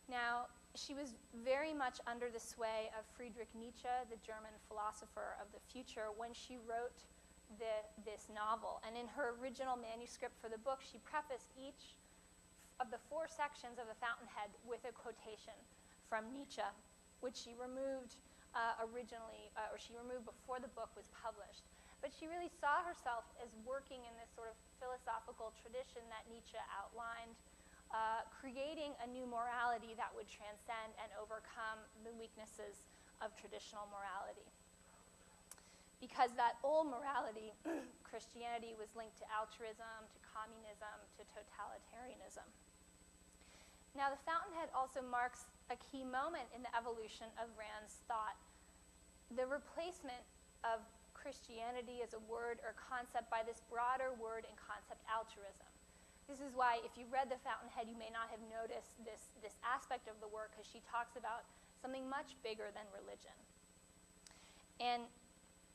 Now, she was very much under the sway of Friedrich Nietzsche, the German philosopher of the future, when she wrote this novel. And in her original manuscript for the book, she prefaced each of the 4 sections of The Fountainhead with a quotation from Nietzsche, which she removed she removed before the book was published. But she really saw herself as working in this sort of philosophical tradition that Nietzsche outlined, creating a new morality that would transcend and overcome the weaknesses of traditional morality. Because that old morality, Christianity, was linked to altruism, to communism, to totalitarianism. Now, The Fountainhead also marks a key moment in the evolution of Rand's thought. The replacement of Christianity as a word or concept by this broader word and concept, altruism. This is why, if you read The Fountainhead, you may not have noticed this aspect of the work, because she talks about something much bigger than religion. And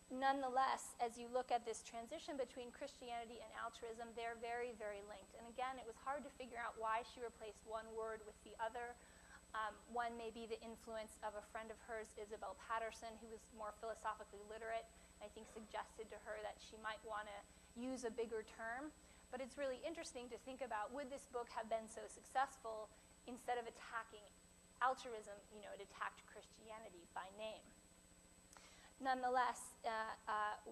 nonetheless, as you look at this transition between Christianity and altruism, they're very, very linked. And again, it was hard to figure out why she replaced one word with the other. One may be the influence of a friend of hers, Isabel Patterson, who was more philosophically literate, and I think suggested to her that she might want to use a bigger term. But it's really interesting to think about, would this book have been so successful instead of attacking altruism, it attacked Christianity by name. Nonetheless,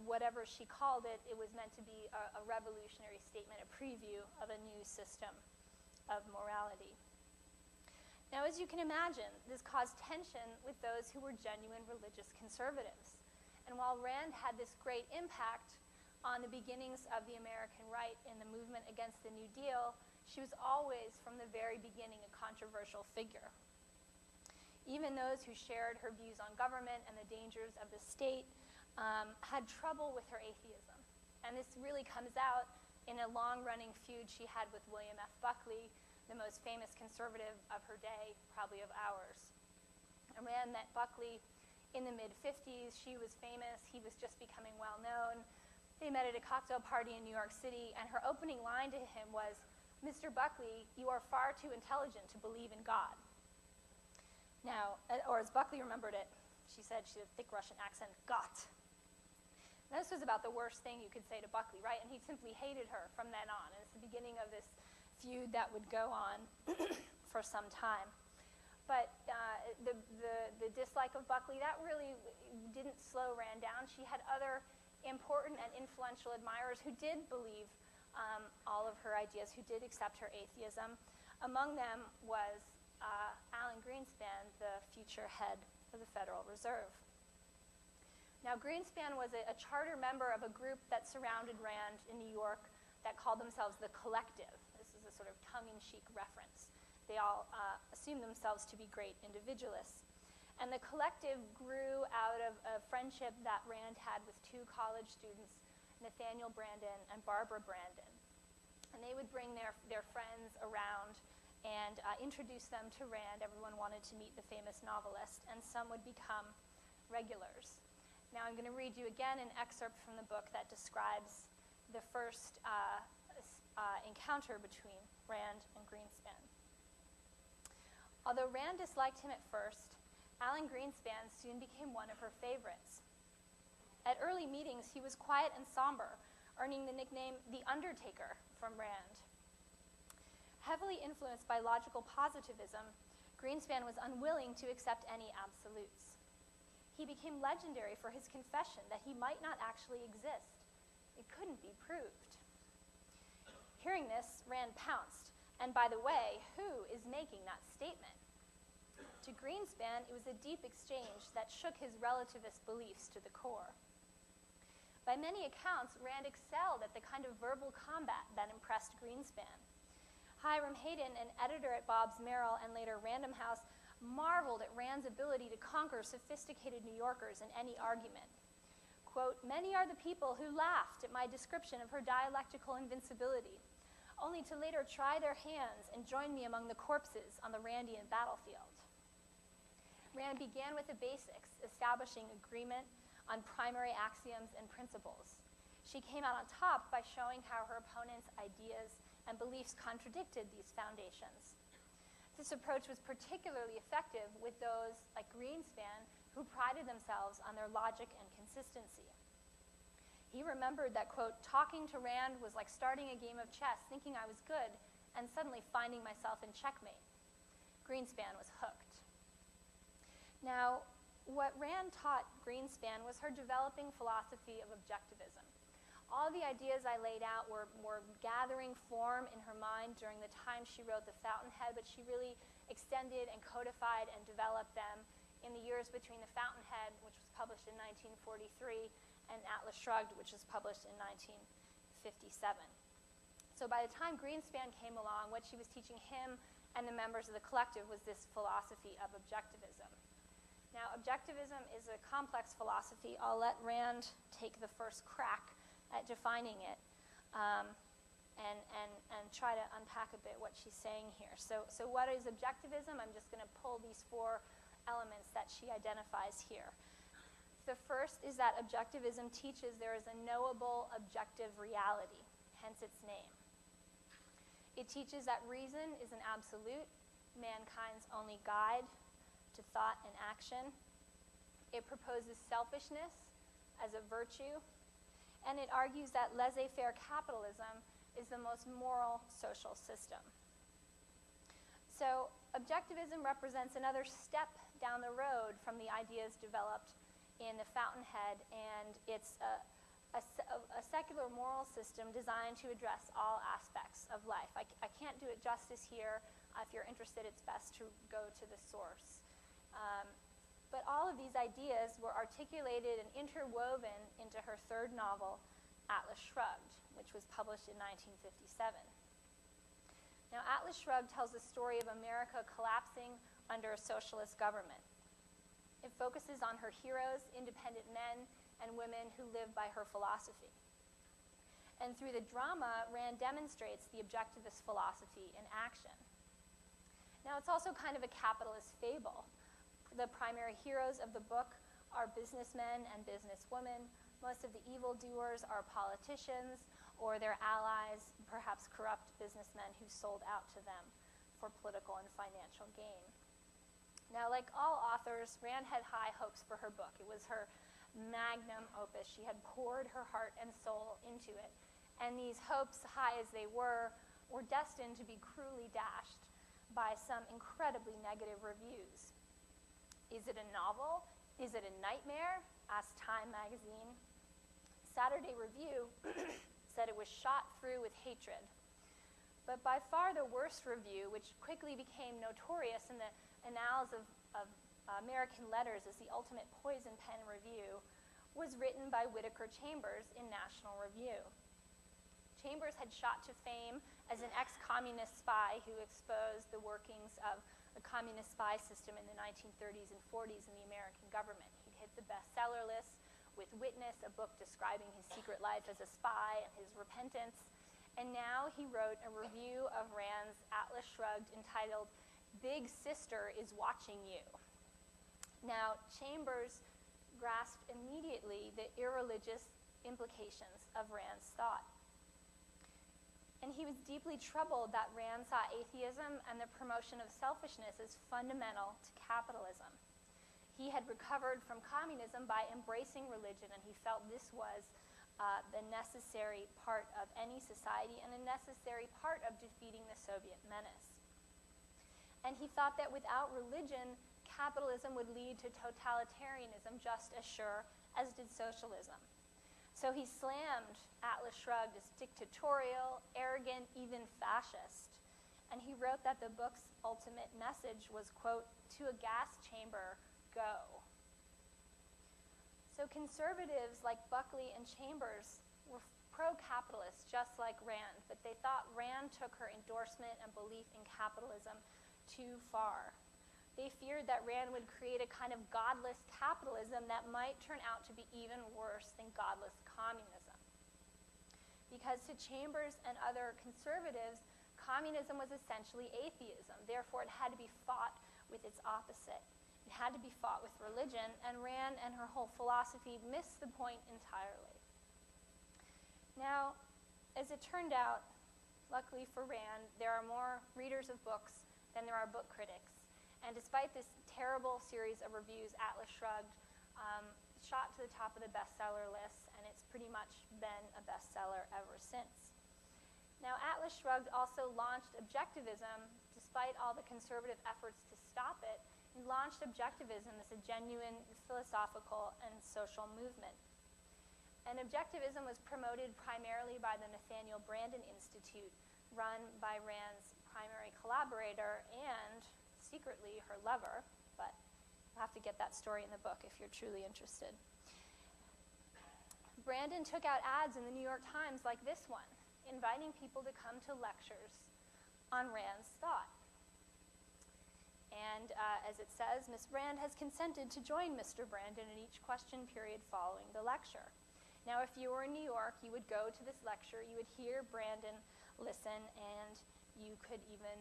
whatever she called it, it was meant to be a revolutionary statement, a preview of a new system of morality. Now, as you can imagine, this caused tension with those who were genuine religious conservatives. And while Rand had this great impact on the beginnings of the American right in the movement against the New Deal, she was always, from the very beginning, a controversial figure. Even those who shared her views on government and the dangers of the state had trouble with her atheism. And this really comes out in a long-running feud she had with William F. Buckley, the most famous conservative of her day, probably of ours. And Rand met Buckley in the mid-50s. She was famous. He was just becoming well-known. They met at a cocktail party in New York City, and her opening line to him was, "Mr. Buckley, you are far too intelligent to believe in God." Now, or as Buckley remembered it, she had a thick Russian accent, "Gott." Now, this was about the worst thing you could say to Buckley, right? And he simply hated her from then on. And it's the beginning of this feud that would go on for some time. But the dislike of Buckley, that really didn't slow Rand down. She had other important and influential admirers who did believe all of her ideas, who did accept her atheism. Among them was Alan Greenspan, the future head of the Federal Reserve. Now, Greenspan was a charter member of a group that surrounded Rand in New York that called themselves the Collective. This is a sort of tongue-in-cheek reference. They all assumed themselves to be great individualists. And the Collective grew out of a friendship that Rand had with 2 college students, Nathaniel Branden and Barbara Branden. And they would bring their friends around and introduce them to Rand. Everyone wanted to meet the famous novelist, and some would become regulars. Now, I'm going to read you again an excerpt from the book that describes the first encounter between Rand and Greenspan. Although Rand disliked him at first, Alan Greenspan soon became one of her favorites. At early meetings, he was quiet and somber, earning the nickname The Undertaker from Rand. Heavily influenced by logical positivism, Greenspan was unwilling to accept any absolutes. He became legendary for his confession that he might not actually exist. It couldn't be proved. Hearing this, Rand pounced. And by the way, who is making that statement? To Greenspan, it was a deep exchange that shook his relativist beliefs to the core. By many accounts, Rand excelled at the kind of verbal combat that impressed Greenspan. Hiram Hayden, an editor at Bobbs Merrill and later Random House, marveled at Rand's ability to conquer sophisticated New Yorkers in any argument. Quote, "Many are the people who laughed at my description of her dialectical invincibility, only to later try their hands and join me among the corpses on the Randian battlefield." Rand began with the basics, establishing agreement on primary axioms and principles. She came out on top by showing how her opponent's ideas and beliefs contradicted these foundations. This approach was particularly effective with those like Greenspan who prided themselves on their logic and consistency. He remembered that, quote, talking to Rand was like starting a game of chess, thinking I was good, and suddenly finding myself in checkmate. Greenspan was hooked. Now, what Rand taught Greenspan was her developing philosophy of objectivism. All the ideas I laid out were gathering form in her mind during the time she wrote The Fountainhead, but she really extended and codified and developed them in the years between The Fountainhead, which was published in 1943, and Atlas Shrugged, which was published in 1957. So by the time Greenspan came along, what she was teaching him and the members of the collective was this philosophy of objectivism. Now, objectivism is a complex philosophy. I'll let Rand take the first crack at defining it and try to unpack a bit what she's saying here. So what is objectivism? I'm just going to pull these four elements that she identifies here. The first is that objectivism teaches there is a knowable objective reality, hence its name. It teaches that reason is an absolute, mankind's only guide to thought and action. It proposes selfishness as a virtue, and it argues that laissez-faire capitalism is the most moral social system. So objectivism represents another step down the road from the ideas developed in The Fountainhead, and it's a secular moral system designed to address all aspects of life. I can't do it justice here. If you're interested, it's best to go to the source. But all of these ideas were articulated and interwoven into her third novel, Atlas Shrugged, which was published in 1957. Now, Atlas Shrugged tells the story of America collapsing under a socialist government. It focuses on her heroes, independent men and women who live by her philosophy. And through the drama, Rand demonstrates the objectivist philosophy in action. Now, it's also kind of a capitalist fable. The primary heroes of the book are businessmen and businesswomen. Most of the evildoers are politicians or their allies, perhaps corrupt businessmen who sold out to them for political and financial gain. Now, like all authors, Rand had high hopes for her book. It was her magnum opus. She had poured her heart and soul into it. And these hopes, high as they were destined to be cruelly dashed by some incredibly negative reviews. Is it a novel? Is it a nightmare? Asked Time magazine. Saturday Review said it was shot through with hatred. But by far the worst review, which quickly became notorious in the annals of American letters as the ultimate poison pen review, was written by Whittaker Chambers in National Review. Chambers had shot to fame as an ex-communist spy who exposed the workings of the communist spy system in the 1930s and 40s in the American government. He'd hit the bestseller list with Witness, a book describing his secret life as a spy and his repentance. And now he wrote a review of Rand's Atlas Shrugged entitled, Big Sister is Watching You. Now, Chambers grasped immediately the irreligious implications of Rand's thought. And he was deeply troubled that Rand saw atheism and the promotion of selfishness as fundamental to capitalism. He had recovered from communism by embracing religion, and he felt this was the necessary part of any society and a necessary part of defeating the Soviet menace. And he thought that without religion, capitalism would lead to totalitarianism just as sure as did socialism. So he slammed Atlas Shrugged as dictatorial, arrogant, even fascist. And he wrote that the book's ultimate message was, quote, to a gas chamber, go. So conservatives like Buckley and Chambers were pro-capitalist, just like Rand, but they thought Rand took her endorsement and belief in capitalism too far. They feared that Rand would create a kind of godless capitalism that might turn out to be even worse than godless communism. Because to Chambers and other conservatives, communism was essentially atheism. Therefore, it had to be fought with its opposite. It had to be fought with religion, and Rand and her whole philosophy missed the point entirely. Now, as it turned out, luckily for Rand, there are more readers of books than there are book critics. And despite this terrible series of reviews, Atlas Shrugged shot to the top of the bestseller lists, and it's pretty much been a bestseller ever since. Now, Atlas Shrugged also launched objectivism, despite all the conservative efforts to stop it. It launched objectivism as a genuine philosophical and social movement. And objectivism was promoted primarily by the Nathaniel Branden Institute, run by Rand's primary collaborator and, secretly, her lover, but you'll have to get that story in the book if you're truly interested. Branden took out ads in the New York Times like this one, inviting people to come to lectures on Rand's thought. And as it says, Miss Brand has consented to join Mr. Branden in each question period following the lecture. Now, if you were in New York, you would go to this lecture, you would hear Branden listen, and you could even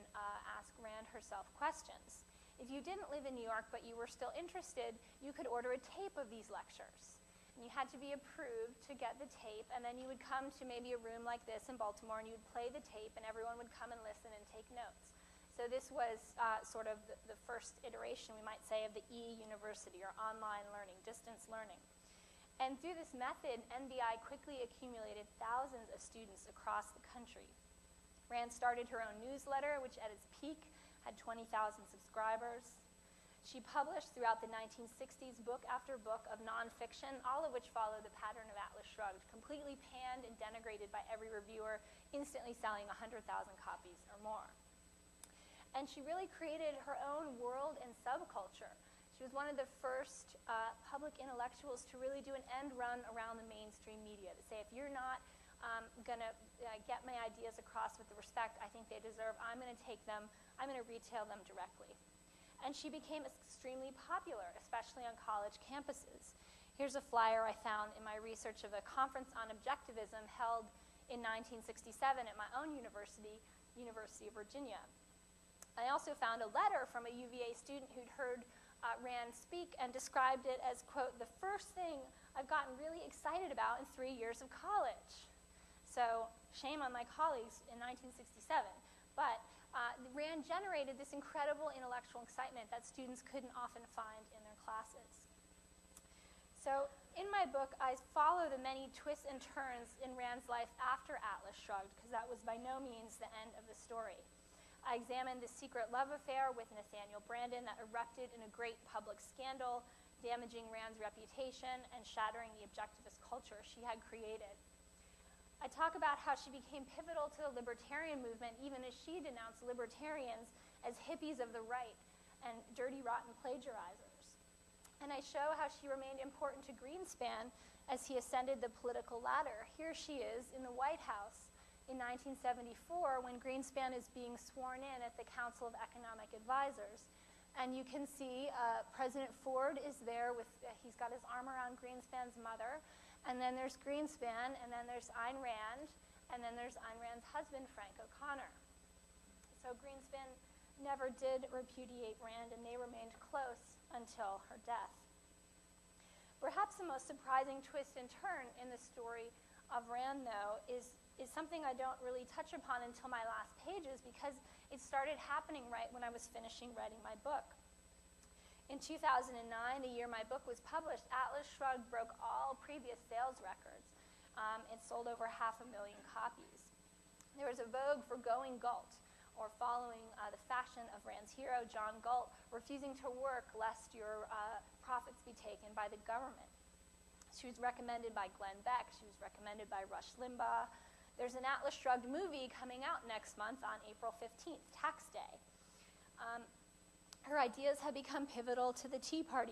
ask Rand herself questions. If you didn't live in New York but you were still interested, you could order a tape of these lectures. And you had to be approved to get the tape, and then you would come to maybe a room like this in Baltimore, and you would play the tape, and everyone would come and listen and take notes. So this was sort of the first iteration, we might say, of the e-university, or online learning, distance learning. And through this method, NBI quickly accumulated thousands of students across the country. Rand started her own newsletter, which at its peak had 20,000 subscribers. She published throughout the 1960s book after book of nonfiction, all of which followed the pattern of Atlas Shrugged, completely panned and denigrated by every reviewer, instantly selling 100,000 copies or more. And she really created her own world and subculture. She was one of the first public intellectuals to really do an end run around the mainstream media, to say, if you're not going to get my ideas across with the respect I think they deserve, I'm going to take them, I'm going to retail them directly. And she became extremely popular, especially on college campuses. Here's a flyer I found in my research of a conference on objectivism held in 1967 at my own university, University of Virginia. I also found a letter from a UVA student who'd heard Rand speak and described it as, quote, the first thing I've gotten really excited about in 3 years of college. So shame on my colleagues in 1967. But Rand generated this incredible intellectual excitement that students couldn't often find in their classes. So in my book, I follow the many twists and turns in Rand's life after Atlas Shrugged, because that was by no means the end of the story. I examined the secret love affair with Nathaniel Branden that erupted in a great public scandal, damaging Rand's reputation and shattering the objectivist culture she had created. I talk about how she became pivotal to the libertarian movement, even as she denounced libertarians as hippies of the right and dirty, rotten plagiarizers. And I show how she remained important to Greenspan as he ascended the political ladder. Here she is in the White House in 1974 when Greenspan is being sworn in at the Council of Economic Advisors. And you can see President Ford is there with, he's got his arm around Greenspan's mother. And then there's Greenspan, and then there's Ayn Rand, and then there's Ayn Rand's husband, Frank O'Connor. So Greenspan never did repudiate Rand, and they remained close until her death. Perhaps the most surprising twist and turn in the story of Rand, though, is something I don't really touch upon until my last pages, because it started happening right when I was finishing writing my book. In 2009, the year my book was published, Atlas Shrugged broke all previous sales records. It sold over 500,000 copies. There was a vogue for going Galt, or following the fashion of Rand's hero, John Galt, refusing to work lest your profits be taken by the government. She was recommended by Glenn Beck. She was recommended by Rush Limbaugh. There's an Atlas Shrugged movie coming out next month on April 15th, Tax Day. Her ideas have become pivotal to the Tea Party